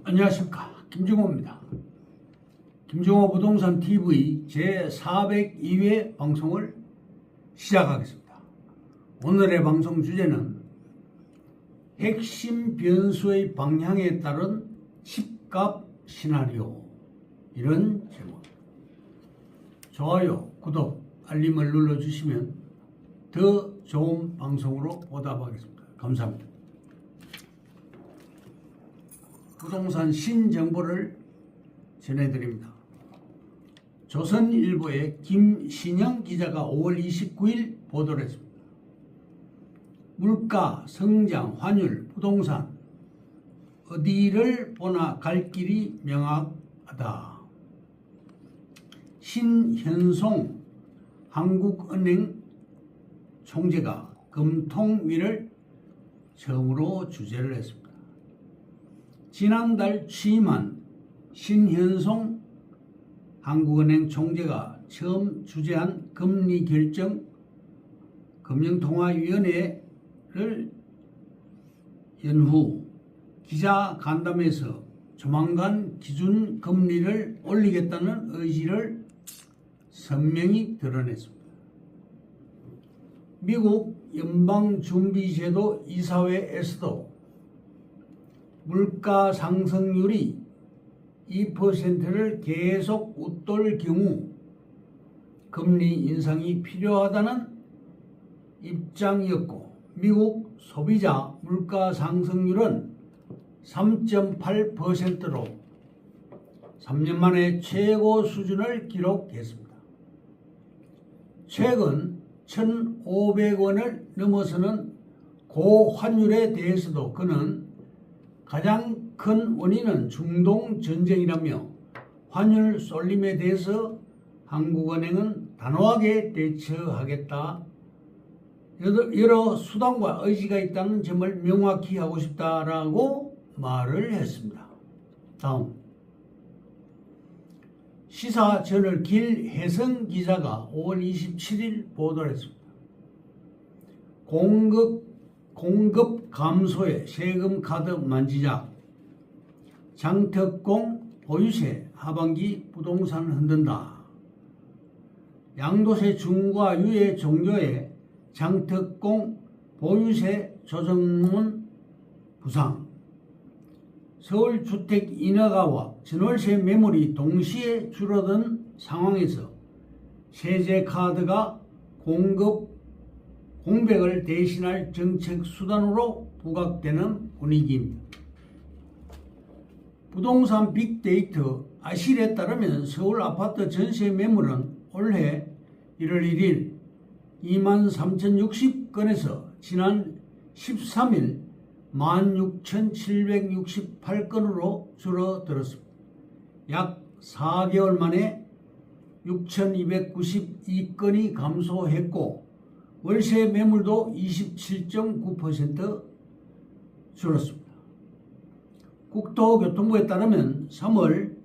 안녕하십니까, 김종호입니다. 김종호 부동산 TV 제402회 방송을 시작하겠습니다. 오늘의 방송 주제는 핵심 변수의 방향에 따른 집값 시나리오, 이런 제목입니다. 좋아요, 구독, 알림을 눌러주시면 더 좋은 방송으로 보답하겠습니다. 감사합니다. 부동산 신정보를 전해드립니다. 조선일보의 김신영 기자가 5월 29일 보도를 했습니다. 물가, 성장, 환율, 부동산 어디를 보나 갈 길이 명확하다. 신현송 한국은행 총재가 금통위를 처음으로 주재를 했습니다. 지난달 취임한 신현송 한국은행 총재가 처음 주재한 금리 결정 금융통화위원회를 연후 기자 간담회에서 조만간 기준 금리를 올리겠다는 의지를 선명히 드러냈습니다. 미국 연방준비제도 이사회에서도 물가 상승률이 2%를 계속 웃돌 경우 금리 인상이 필요하다는 입장이었고, 미국 소비자 물가 상승률은 3.8%로 3년 만에 최고 수준을 기록했습니다. 최근 1,500원을 넘어서는 고환율에 대해서도 그는 가장 큰 원인은 중동 전쟁이라며 환율 쏠림에 대해서 한국은행은 단호하게 대처하겠다, 여러 수단과 의지가 있다는 점을 명확히 하고 싶다라고 말을 했습니다. 다음, 시사저널 길혜성 기자가 5월 27일 보도를 했습니다. 공급 감소에 세금 카드 만지작, 장특공 보유세 하반기 부동산 흔든다. 양도세 중과 유예 종료에 장특공 보유세 조정문 부상, 서울주택 인허가와 전월세 매물이 동시에 줄어든 상황에서 세제카드가 공백을 대신할 정책 수단으로 부각되는 분위기입니다. 부동산 빅데이터 아실에 따르면 서울 아파트 전세 매물은 올해 1월 1일 23,060건에서 지난 13일 16,768건으로 줄어들었습니다. 약 4개월 만에 6,292건이 감소했고, 월세 매물도 27.9% 줄었습니다. 국토교통부에 따르면 3월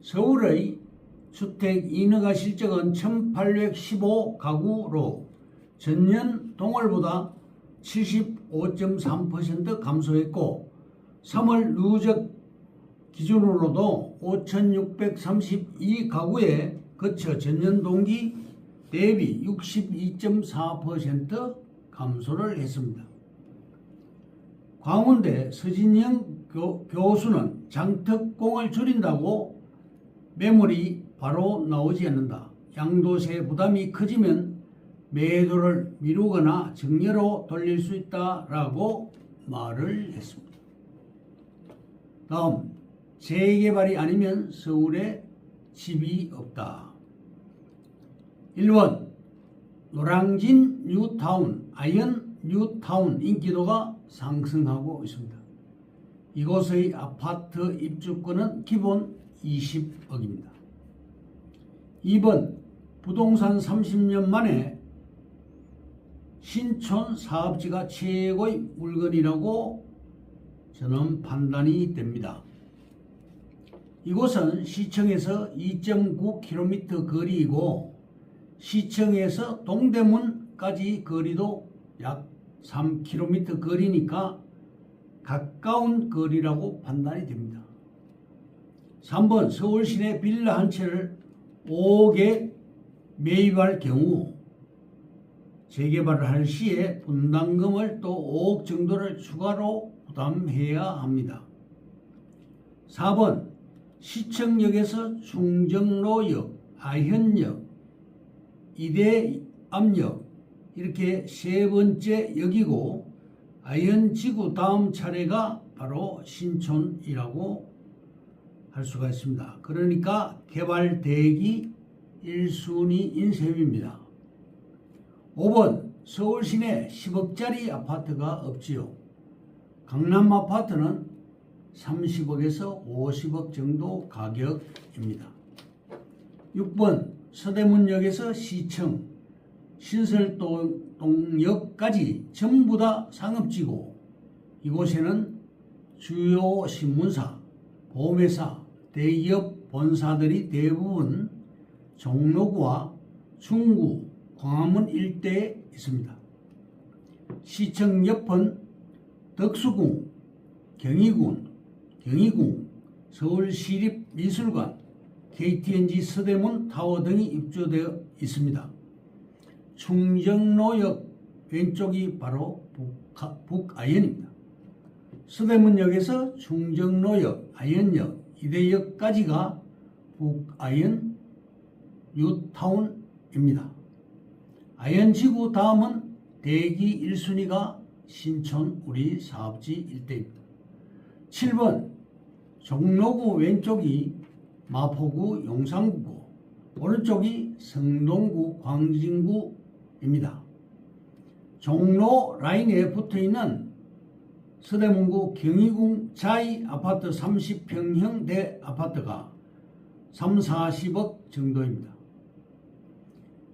서울의 주택 인허가 실적은 1,815가구로 전년 동월보다 75.3% 감소했고, 3월 누적 기준으로도 5,632가구에 그쳐 전년 동기 대비 62.4% 감소를 했습니다. 광운대 서진영 교수는 장특공을 줄인다고 매물이 바로 나오지 않는다. 양도세 부담이 커지면 매도를 미루거나 증여로 돌릴 수 있다라고 말을 했습니다. 다음, 재개발이 아니면 서울에 집이 없다. 1번, 노량진 뉴타운, 아이언 뉴타운 인기도가 상승하고 있습니다. 이곳의 아파트 입주권은 기본 20억입니다. 2번, 부동산 30년 만에 신촌 사업지가 최고의 물건이라고 저는 판단이 됩니다. 이곳은 시청에서 2.9km 거리이고 시청에서 동대문까지 거리도 약 3km 거리니까 가까운 거리라고 판단이 됩니다. 3번 서울 시내 빌라 한 채를 5억에 매입할 경우 재개발을 할 시에 분담금을 또 5억 정도를 추가로 부담해야 합니다. 4번 시청역에서 충정로역, 아현역, 이대암역 이렇게 세 번째 역이고 아현지구 다음 차례가 바로 신촌이라고 할 수가 있습니다. 그러니까 개발 대기 1순위인 셈입니다. 5번 서울 시내 10억짜리 아파트가 없지요. 강남 아파트는 30억에서 50억 정도 가격입니다. 6번 서대문역에서 시청, 신설동역까지 전부 다 상업지고 이곳에는 주요 신문사, 보험회사, 대기업 본사들이 대부분 종로구와 중구, 광화문 일대에 있습니다. 시청 옆은 덕수궁, 경희궁, 서울시립미술관, KTNG 서대문 타워 등이 입주되어 있습니다. 충정로역 왼쪽이 바로 북아현입니다. 서대문역에서 충정로역, 아현역, 이대역까지가 북아현 뉴타운입니다. 아현지구 다음은 대기 1순위가 신촌 우리 사업지 일대입니다. 7번 종로구 왼쪽이 마포구 용산구고 오른쪽이 성동구 광진구입니다. 종로 라인에 붙어있는 서대문구 경희궁 자이 아파트 30평형 대 아파트가 30~40억 정도입니다.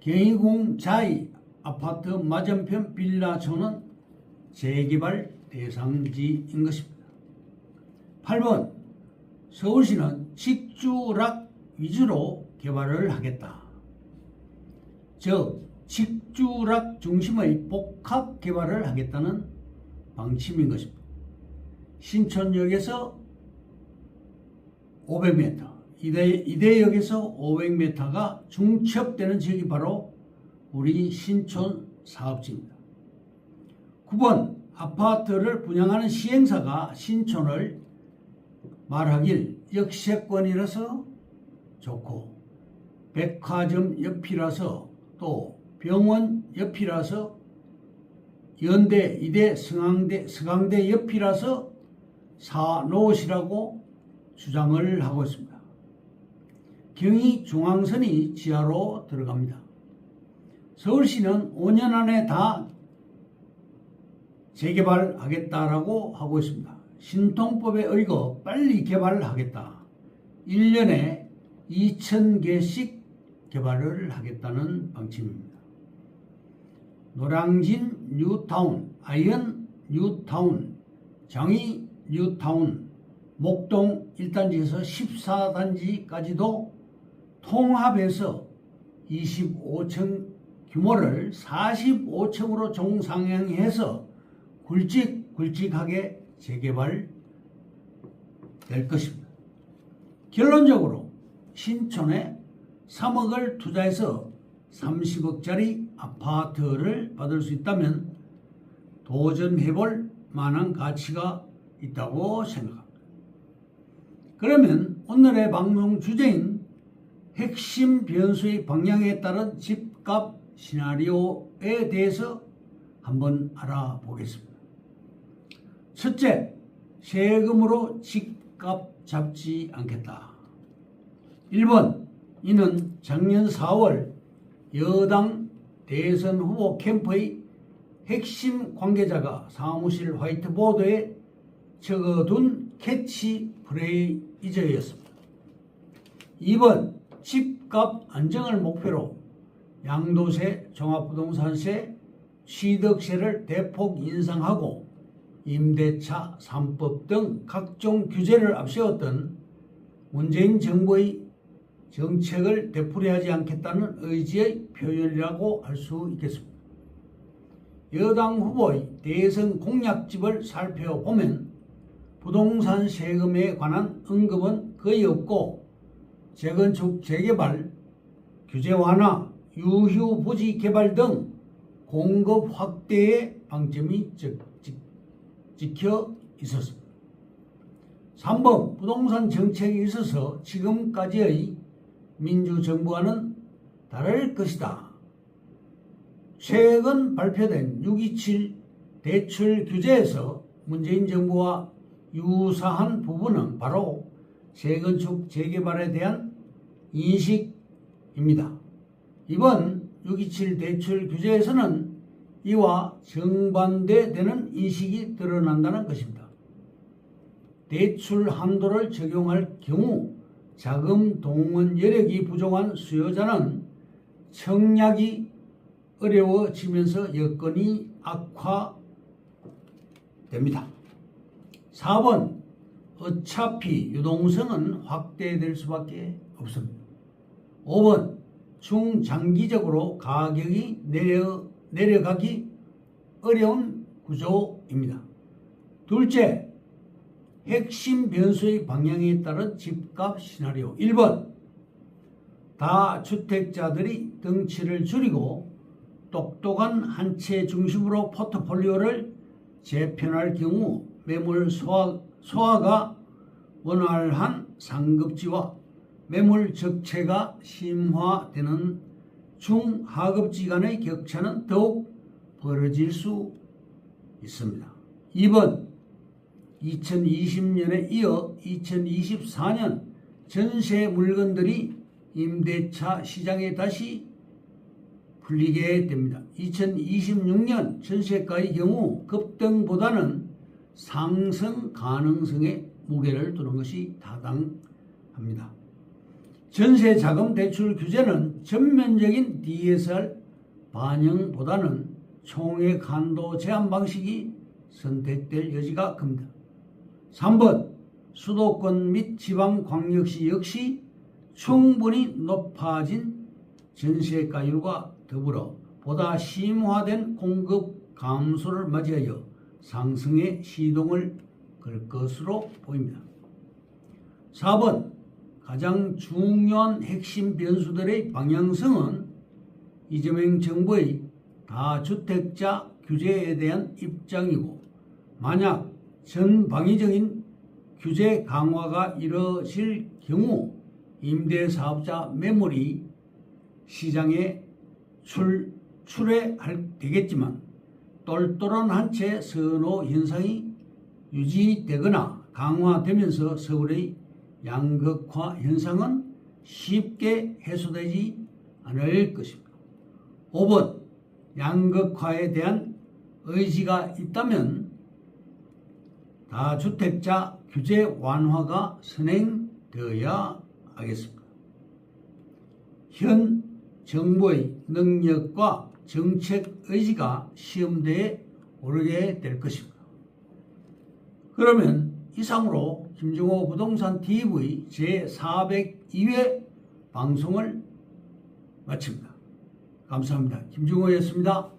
경희궁 자이 아파트 맞은편 빌라촌은 재개발 대상지인 것입니다. 8번 서울시는 직주락 위주로 개발을 하겠다. 즉 직주락 중심의 복합 개발을 하겠다는 방침인 것입니다. 신촌역에서 500m, 이대역에서 500m가 중첩되는 지역이 바로 우리 신촌 사업지입니다. 9번 아파트를 분양하는 시행사가 신촌을 말하길 역세권이라서 좋고 백화점 옆이라서 또 병원 옆이라서 연대, 이대, 서강대 옆이라서 사놓으시라고 주장을 하고 있습니다. 경의중앙선이 지하로 들어갑니다. 서울시는 5년 안에 다 재개발하겠다라고 하고 있습니다. 신통법에 의거 빨리 개발하겠다. 1년에 2,000개씩 개발을 하겠다는 방침입니다. 노량진 뉴타운, 아현 뉴타운, 장위 뉴타운, 목동 1단지에서 14단지까지도 통합해서 25층 규모를 45층으로 종상향해서 굵직굵직하게 재개발 될 것입니다. 결론적으로 신촌에 3억을 투자해서 30억짜리 아파트를 받을 수 있다면 도전해볼 만한 가치가 있다고 생각합니다. 그러면 오늘의 방송 주제인 핵심 변수의 방향에 따른 집값 시나리오에 대해서 한번 알아보겠습니다. 첫째, 세금으로 집값 잡지 않겠다. 1번, 이는 작년 4월 여당 대선 후보 캠프의 핵심 관계자가 사무실 화이트보드에 적어둔 캐치프레이즈였습니다. 2번, 집값 안정을 목표로 양도세, 종합부동산세, 취득세를 대폭 인상하고 임대차 3법 등 각종 규제를 앞세웠던 문재인 정부의 정책을 되풀이하지 않겠다는 의지의 표현이라고 할 수 있겠습니다. 여당 후보의 대선 공약집을 살펴보면 부동산 세금에 관한 언급은 거의 없고 재건축 재개발, 규제 완화, 유휴 부지 개발 등 공급 확대의 방점이 찍혀 있었습니다. 3번 부동산 정책에 있어서 지금까지의 민주정부와는 다를 것이다. 최근 발표된 6.27 대출 규제에서 문재인 정부와 유사한 부분은 바로 재건축 재개발에 대한 인식입니다. 이번 6.27 대출 규제에서는 이와 정반대되는 인식이 드러난다는 것입니다. 대출 한도를 적용할 경우 자금 동원 여력이 부족한 수요자는 청약이 어려워지면서 여건이 악화됩니다. 4번 어차피 유동성은 확대될 수밖에 없습니다. 5번 중장기적으로 가격이 내려가기 어려운 구조입니다. 둘째, 핵심 변수의 방향에 따른 집값 시나리오. 1번 다주택자들이 덩치를 줄이고 똑똑한 한 채 중심으로 포트폴리오를 재편할 경우 매물 소화가 원활한 상급지와 매물 적체가 심화되는 중하급지 간의 격차는 더욱 벌어질 수 있습니다. 2번 2020년에 이어 2024년 전세 물건들이 임대차 시장에 다시 풀리게 됩니다. 2026년 전세가의 경우 급등보다는 상승 가능성에 무게를 두는 것이 타당합니다. 전세자금 대출 규제는 전면적인 DSR 반영보다는 총액 한도 제한 방식이 선택될 여지가 큽니다. 3번 수도권 및 지방광역시 역시 충분히 높아진 전세가율과 더불어 보다 심화된 공급 감소를 맞이하여 상승의 시동을 걸 것으로 보입니다. 4번 가장 중요한 핵심 변수들의 방향성은 이재명 정부의 다주택자 규제에 대한 입장이고, 만약 전방위적인 규제 강화가 이뤄질 경우 임대사업자 매물이 시장에 출회되겠지만 똘똘한 한 채 선호 현상이 유지되거나 강화되면서 서울의 양극화 현상은 쉽게 해소되지 않을 것입니다. 5번 양극화에 대한 의지가 있다면 다주택자 규제 완화가 선행되어야 하겠습니다. 현 정부의 능력과 정책 의지가 시험대에 오르게 될 것입니다. 그러면 이상으로 김종호 부동산 TV 제402회 방송을 마칩니다. 감사합니다. 김종호였습니다.